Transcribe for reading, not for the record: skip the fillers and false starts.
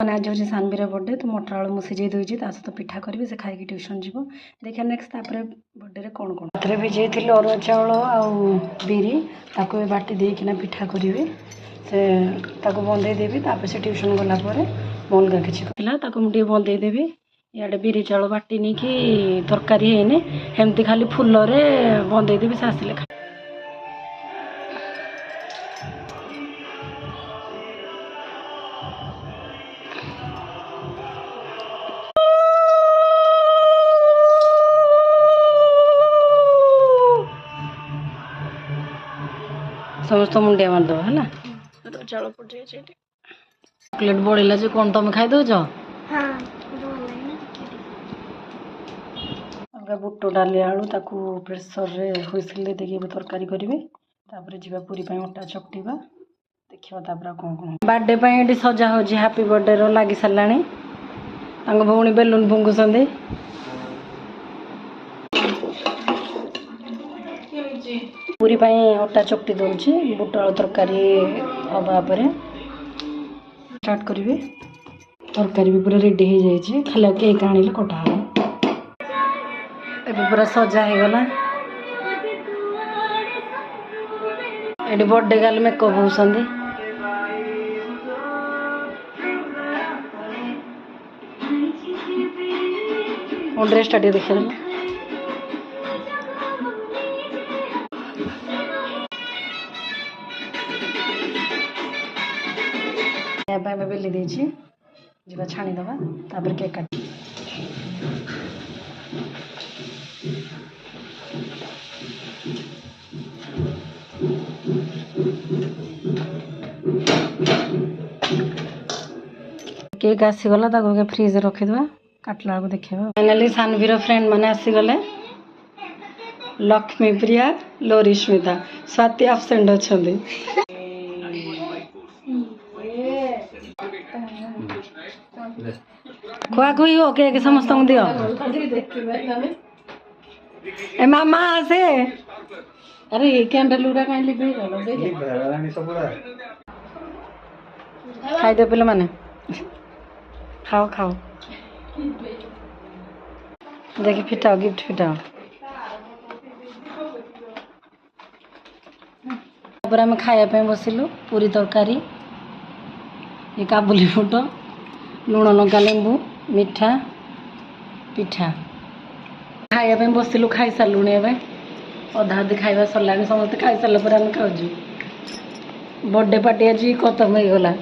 मैंने आज हूँ सानवीर बर्थडे तो मटर आलू मुझे सिझे दूसरी सहित पिठा करी से खाई ट्यूशन जीव देखिए नेक्स्ट बर्थडे कौन कौन रात भिजे थी अरुआ चाउल आउ बिरी ताको बाटी देकिना पिठा करी से बंदेदेवी से ट्यूशन गलापर अलग किसी मुझे बंदेदेवी इे बिरी चाउल बाटी नहीं कि तरकारी है एमती खाली फुल बंदेदेवी से आसिले खा समस्त मुंडिया मारदेव है चाउल पड़ जाए चॉकलेट बढ़ला जो कौन तुम खाई दौच अलग बुट डाली आलू ताकू प्रेसर रे हुइसिल देखिए तरकारी करेंगे जी पूरी अटा चकटा देखा कौन कौन बर्थडे ये सजा हो हैप्पी बर्थडे रो लगी सारा भौणी बेलून फुंकुंट पूरी अटा चकटी दूसरी बुट आलू तरकारी हवापर स्टार्ट करेंगे तरकारी भी पूरा रेडी हो जाए खाली केक आने कटा हम ए पूरा सजा हो गला ये बर्थडे गर्ल मेकअप होती मो ड्रेसटा देखा बेली देजी जीवा छाणीदबा तापर केक काट केक आसीगला फ्रिज रखीदबा काटला बेलू देखा फाइनाली सानवीर फ्रेंड मैंने आसीगले लक्ष्मी प्रिया लोरिस्मिता स्वाति आबसेंट अच्छा खुआ खुई हो केक समस्त दियो ए मामा आसे अरे कैंडल उड़ा कहीं लिबे खाई दे पे माने खाओ खाओ देखी फिटाओ गिफ्ट फिटाओ आम खाया बसिलु पूरी तरकारी ये काबुली बुट लुण लंका लेंबू मिठा पिठा खाया बसिलु खाई सारूँ एवं अधा अधी खाଇବା सरला समस्त खाई सारा पर आम खाऊ बर्थडे पार्टी आज खत्म हो गला।